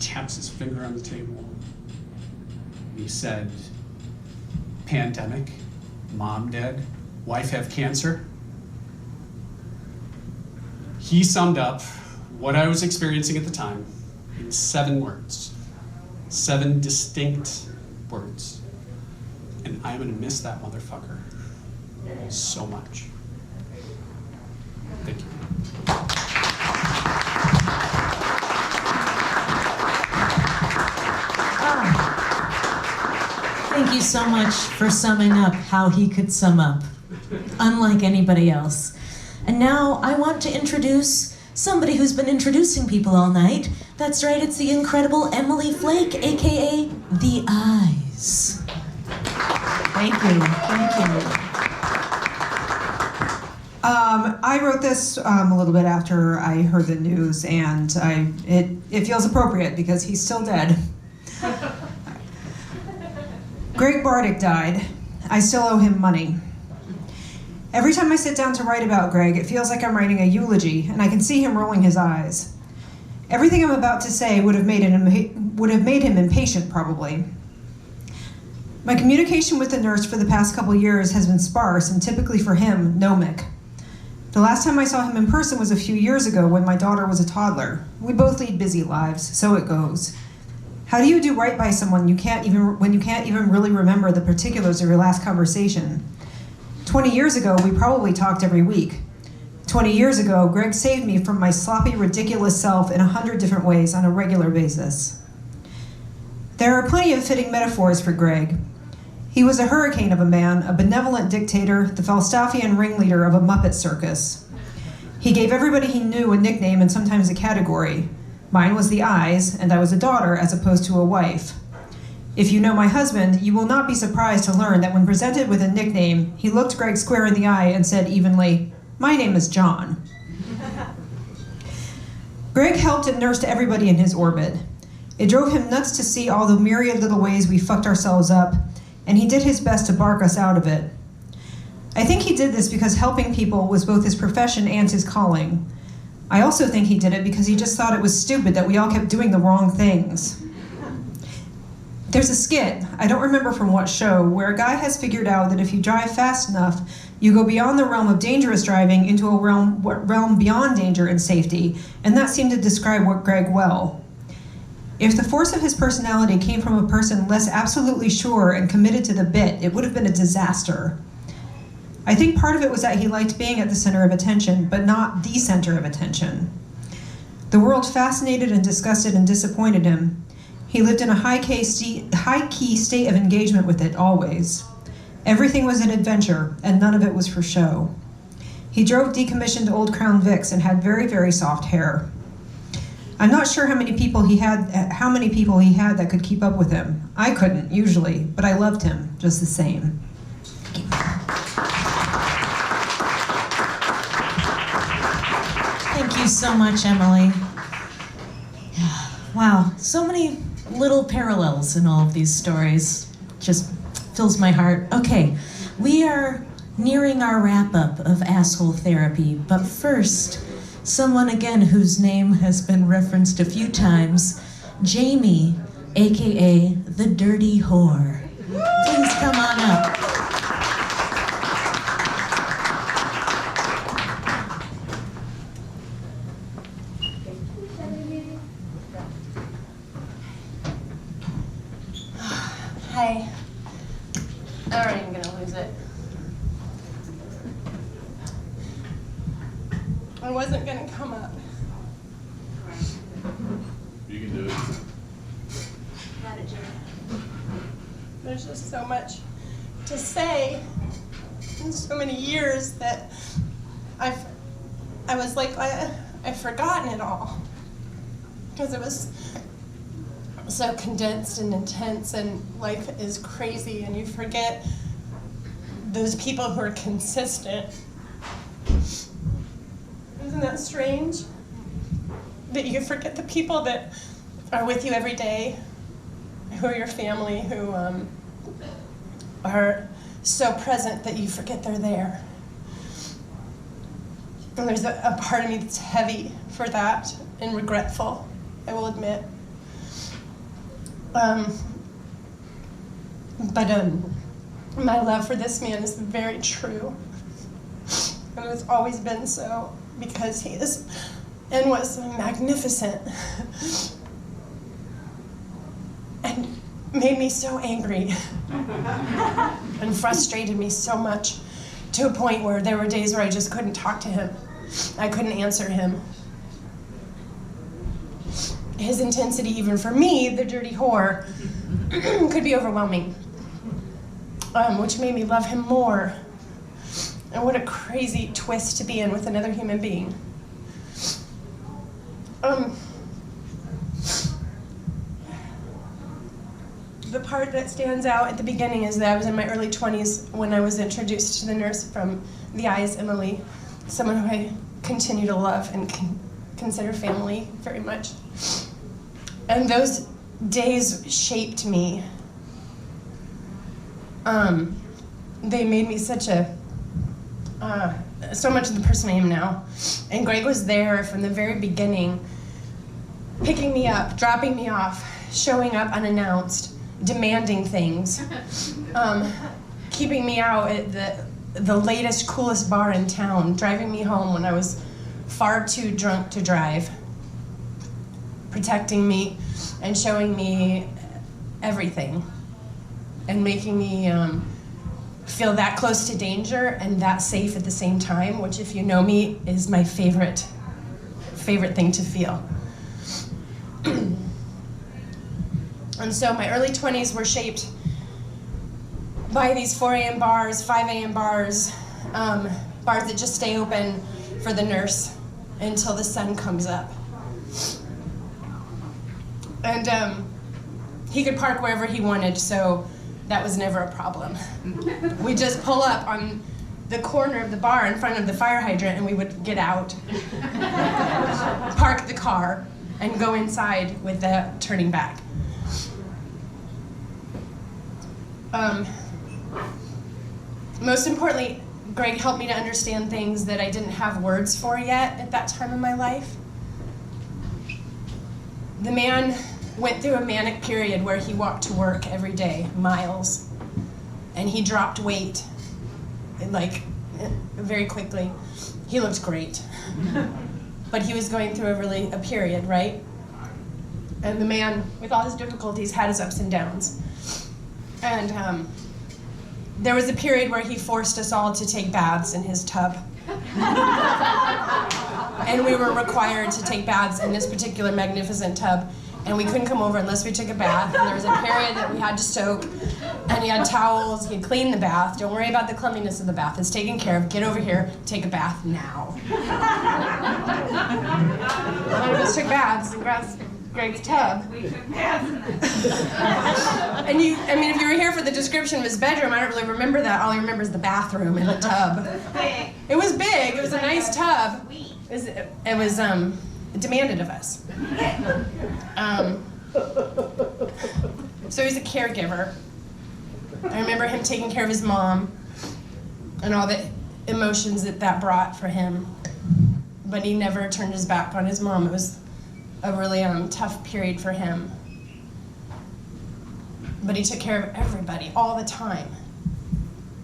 taps his finger on the table. He said, pandemic, mom dead, wife have cancer. He summed up what I was experiencing at the time in 7 words, 7 distinct words. And I'm gonna miss that motherfucker so much. Thank you. Thank you so much for summing up how he could sum up, unlike anybody else. And now I want to introduce somebody who's been introducing people all night. That's right, it's the incredible Emily Flake, AKA The Eyes. Thank you, thank you. I wrote this a little bit after I heard the news, and it feels appropriate because he's still dead. Greg Bardick died. I still owe him money. Every time I sit down to write about Greg, it feels like I'm writing a eulogy, and I can see him rolling his eyes. Everything I'm about to say would have made him impatient, probably. My communication with the nurse for the past couple years has been sparse, and typically for him, gnomic. The last time I saw him in person was a few years ago when my daughter was a toddler. We both lead busy lives, so it goes. How do you do right by someone when you can't even really remember the particulars of your last conversation? 20 years ago, we probably talked every week. 20 years ago, Greg saved me from my sloppy, ridiculous self in 100 different ways on a regular basis. There are plenty of fitting metaphors for Greg. He was a hurricane of a man, a benevolent dictator, the Falstaffian ringleader of a Muppet circus. He gave everybody he knew a nickname and sometimes a category. Mine was the Eyes, and I was a daughter as opposed to a wife. If you know my husband, you will not be surprised to learn that when presented with a nickname, he looked Greg square in the eye and said evenly, "My name is John." Greg helped and nursed everybody in his orbit. It drove him nuts to see all the myriad little ways we fucked ourselves up, and he did his best to bark us out of it. I think he did this because helping people was both his profession and his calling. I also think he did it because he just thought it was stupid that we all kept doing the wrong things. There's a skit, I don't remember from what show, where a guy has figured out that if you drive fast enough, you go beyond the realm of dangerous driving into a realm beyond danger and safety, and that seemed to describe what Greg well. If the force of his personality came from a person less absolutely sure and committed to the bit, it would have been a disaster. I think part of it was that he liked being at the center of attention, but not the center of attention. The world fascinated and disgusted and disappointed him. He lived in a high-key state of engagement with it, always. Everything was an adventure, and none of it was for show. He drove decommissioned old Crown Vics and had very, very soft hair. I'm not sure how many people he had that could keep up with him. I couldn't, usually, but I loved him just the same. Thank you so much, Emily. Wow, so many little parallels in all of these stories. Just fills my heart. Okay, we are nearing our wrap-up of Asshole Therapy, but first, someone again whose name has been referenced a few times, Jamie, AKA the Dirty Whore. Please come on up. Hi. Alright, I'm gonna lose it. I wasn't gonna come up. You can do it. There's just so much to say in so many years that I've forgotten it all. Because it was so condensed and intense, and life is crazy, and you forget those people who are consistent. Isn't that strange? That you forget the people that are with you every day, who are your family, who are so present that you forget they're there. And there's a part of me that's heavy for that and regretful, I will admit. My love for this man is very true. And it's always been so, because he is and was magnificent. And made me so angry and frustrated me so much, to a point where there were days where I just couldn't talk to him. I couldn't answer him. His intensity, even for me, the dirty whore, could be overwhelming, which made me love him more. And what a crazy twist to be in with another human being. The part that stands out at the beginning is that I was in my early 20s when I was introduced to the nurse from the eyes, Emily, someone who I continue to love and consider family very much. And those days shaped me. They made me so much of the person I am now. And Greg was there from the very beginning, picking me up, dropping me off, showing up unannounced, demanding things, keeping me out at the latest, coolest bar in town, driving me home when I was far too drunk to drive, protecting me and showing me everything, and making me feel that close to danger and that safe at the same time, which, if you know me, is my favorite thing to feel. And so my early 20s were shaped by these 4 a.m. bars, 5 a.m. bars, bars that just stay open for the nurse until the sun comes up. And he could park wherever he wanted, so that was never a problem. We just pull up on the corner of the bar in front of the fire hydrant, and we would get out, park the car, and go inside without turning back. Most importantly, Greg helped me to understand things that I didn't have words for yet at that time in my life. The man went through a manic period where he walked to work every day, miles, and he dropped weight, like, very quickly. He looked great, but he was going through a period, right? And the man, with all his difficulties, had his ups and downs. And there was a period where he forced us all to take baths in his tub. And we were required to take baths in this particular magnificent tub, and we couldn't come over unless we took a bath. And there was a period that we had to soak, and he had towels, he'd clean the bath. Don't worry about the cleanliness of the bath, it's taken care of. Get over here, take a bath now. None of us took baths in Greg's tub. And if you were here for the description of his bedroom, I don't really remember that. All I remember is the bathroom and the tub. It was big, it was a nice tub. It was demanded of us. So he's a caregiver. I remember him taking care of his mom and all the emotions that brought for him. But he never turned his back on his mom. It was a really tough period for him. But he took care of everybody all the time.